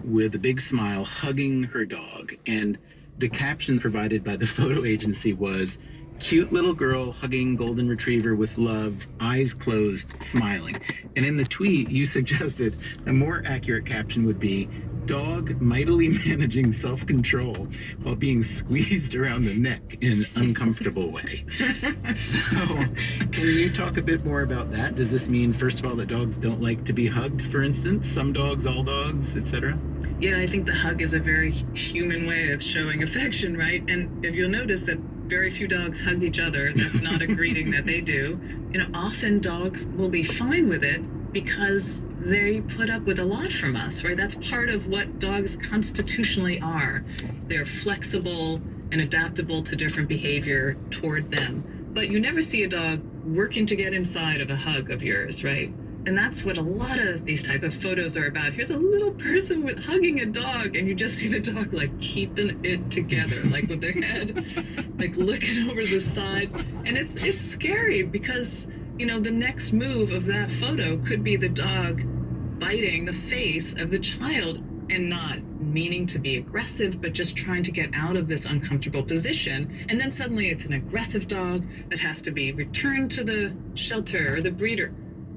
with a big smile hugging her dog. And the caption provided by the photo agency was, "Cute little girl hugging golden retriever with love, eyes closed, smiling." And in the tweet, you suggested a more accurate caption would be, "Dog mightily managing self-control while being squeezed around the neck in an uncomfortable way." So, can you talk a bit more about that? Does this mean, first of all, that dogs don't like to be hugged, for instance? Some dogs, all dogs, etc.? Yeah, I think the hug is a very human way of showing affection, right? And if you'll notice that very few dogs hug each other, that's not a greeting that they do. Often dogs will be fine with it because they put up with a lot from us, right? That's part of what dogs constitutionally are. They're flexible and adaptable to different behavior toward them. But you never see a dog working to get inside of a hug of yours, right? And that's what a lot of these type of photos are about. Here's a little person with hugging a dog, and you just see the dog like keeping it together, like with their head, like looking over the side. And it's scary because, the next move of that photo could be the dog biting the face of the child and not meaning to be aggressive, but just trying to get out of this uncomfortable position. And then suddenly it's an aggressive dog that has to be returned to the shelter or the breeder.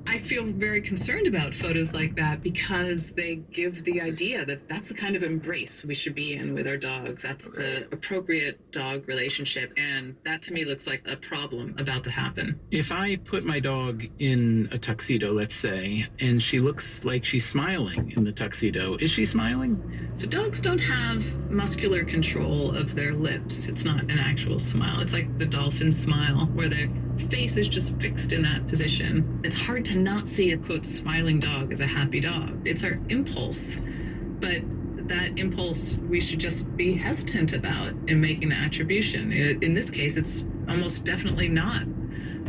I feel very concerned about photos like that because they give the idea that that's the kind of embrace we should be in with our dogs. That's the appropriate dog relationship. And that to me looks like a problem about to happen. If I put my dog in a tuxedo, let's say, and she looks like she's smiling in the tuxedo, is she smiling? So dogs don't have muscular control of their lips. It's not an actual smile. It's like the dolphin smile where their face is just fixed in that position. It's hard to not see a, quote, smiling dog as a happy dog. It's our impulse. But that impulse we should just be hesitant about in making the attribution. In this case, it's almost definitely not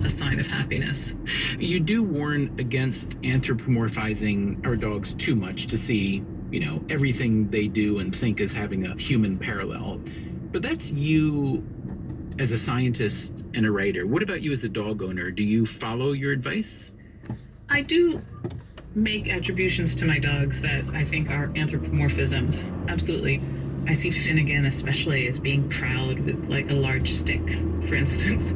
a sign of happiness. You do warn against anthropomorphizing our dogs too much to see, everything they do and think as having a human parallel. But that's you as a scientist and a writer. What about you as a dog owner? Do you follow your advice? I do make attributions to my dogs that I think are anthropomorphisms. Absolutely. I see Finnegan especially as being proud with like a large stick, for instance.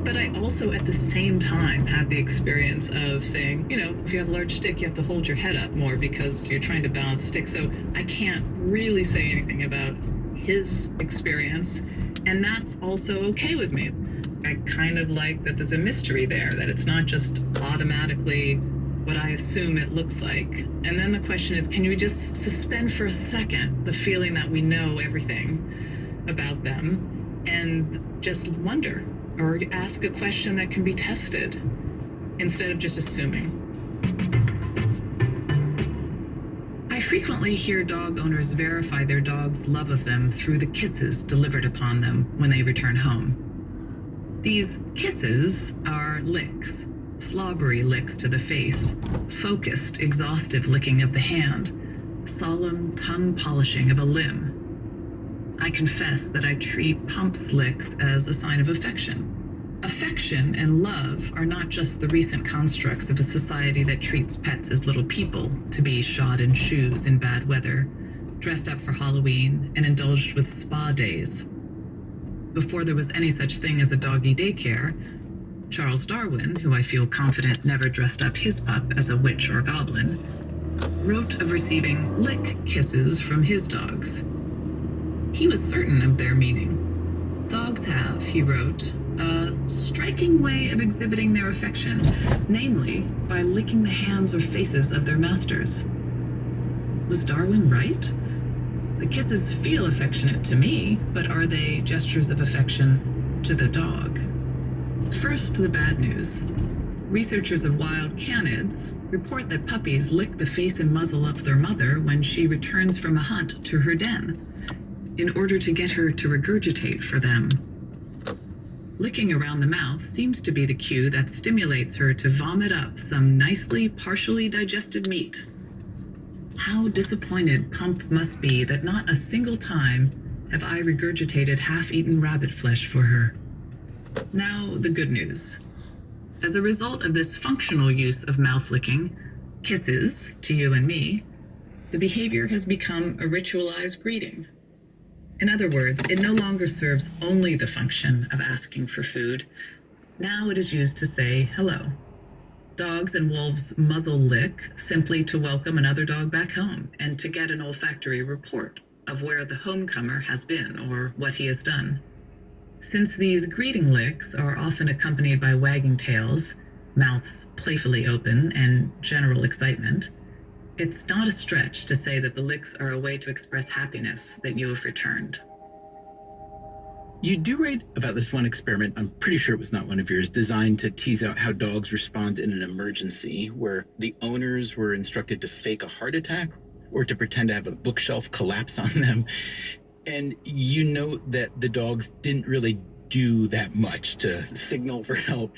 But I also at the same time have the experience of saying, if you have a large stick, you have to hold your head up more because you're trying to balance the stick. So I can't really say anything about his experience. And that's also okay with me. I kind of like that there's a mystery there, that it's not just automatically what I assume it looks like. And then the question is, can you just suspend for a second the feeling that we know everything about them and just wonder or ask a question that can be tested instead of just assuming? I frequently hear dog owners verify their dog's love of them through the kisses delivered upon them when they return home. These kisses are licks, slobbery licks to the face, focused, exhaustive licking of the hand, solemn tongue polishing of a limb. I confess that I treat Pump's licks as a sign of affection. Affection and love are not just the recent constructs of a society that treats pets as little people to be shod in shoes in bad weather, dressed up for Halloween, and indulged with spa days. Before there was any such thing as a doggy daycare, Charles Darwin, who I feel confident never dressed up his pup as a witch or goblin, wrote of receiving lick kisses from his dogs. He was certain of their meaning. Dogs have, he wrote, a striking way of exhibiting their affection, namely by licking the hands or faces of their masters. Was Darwin right? The kisses feel affectionate to me, but are they gestures of affection to the dog? First, the bad news. Researchers of wild canids report that puppies lick the face and muzzle of their mother when she returns from a hunt to her den, in order to get her to regurgitate for them. Licking around the mouth seems to be the cue that stimulates her to vomit up some nicely partially digested meat. How disappointed Pump must be that not a single time have I regurgitated half-eaten rabbit flesh for her. Now, the good news. As a result of this functional use of mouth licking, kisses, to you and me, The behavior has become a ritualized greeting. In other words, it no longer serves only the function of asking for food. Now it is used to say hello. Dogs and wolves muzzle lick simply to welcome another dog back home and to get an olfactory report of where the homecomer has been or what he has done. Since these greeting licks are often accompanied by wagging tails, mouths playfully open, and general excitement, it's not a stretch to say that the licks are a way to express happiness that you have returned. You do write about this one experiment, I'm pretty sure it was not one of yours, designed to tease out how dogs respond in an emergency, where the owners were instructed to fake a heart attack or to pretend to have a bookshelf collapse on them. And you note that the dogs didn't really do that much to signal for help.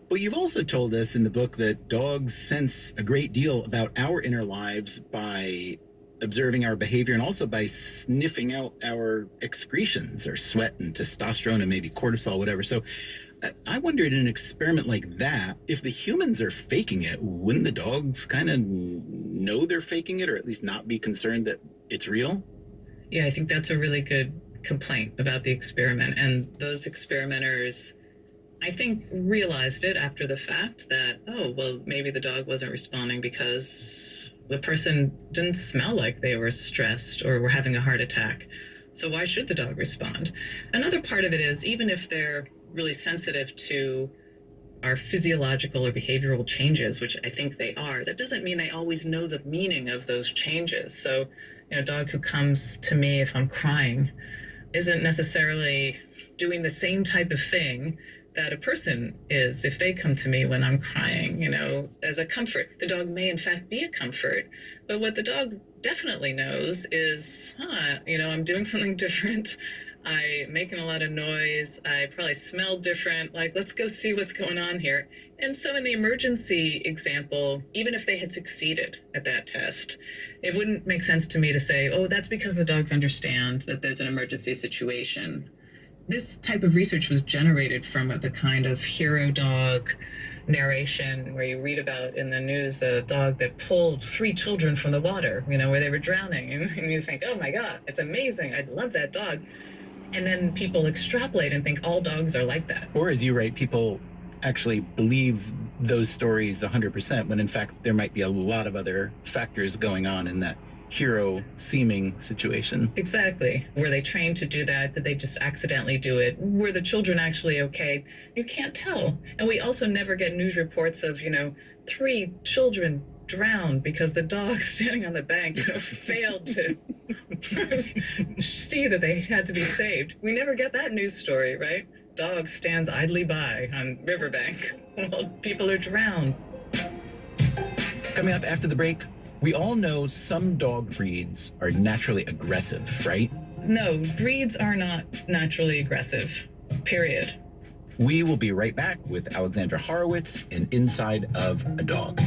But you've also told us in the book that dogs sense a great deal about our inner lives by observing our behavior and also by sniffing out our excretions, our sweat and testosterone and maybe cortisol, whatever. So I wondered in an experiment like that, if the humans are faking it, wouldn't the dogs kind of know they're faking it or at least not be concerned that it's real? Yeah, I think that's a really good complaint about the experiment. And those experimenters, I think, realized it after the fact that, oh, well, maybe the dog wasn't responding because the person didn't smell like they were stressed or were having a heart attack. So why should the dog respond? Another part of it is, even if they're really sensitive to our physiological or behavioral changes, which I think they are, that doesn't mean they always know the meaning of those changes. So, a dog who comes to me if I'm crying isn't necessarily doing the same type of thing that a person is if they come to me when I'm crying, as a comfort. The dog may in fact be a comfort, but what the dog definitely knows is, I'm doing something different. I'm making a lot of noise. I probably smell different. Like, let's go see what's going on here. And so in the emergency example, even if they had succeeded at that test, it wouldn't make sense to me to say, oh, that's because the dogs understand that there's an emergency situation. This type of research was generated from the kind of hero dog narration where you read about in the news a dog that pulled 3 children from the water, where they were drowning. And you think, oh my God, it's amazing. I'd love that dog. And then people extrapolate and think all dogs are like that. Or as you write, people actually believe those stories 100% when in fact there might be a lot of other factors going on in that hero seeming situation. Exactly. Were they trained to do that? Did they just accidentally do it? Were the children actually okay? You can't tell. And we also never get news reports of, 3 children drowned because the dog standing on the bank failed to see that they had to be saved. We never get that news story, right? Dog stands idly by on riverbank while people are drowned. Coming up after the break, we all know some dog breeds are naturally aggressive, right? No, breeds are not naturally aggressive, period. We will be right back with Alexandra Horowitz and Inside of a Dog.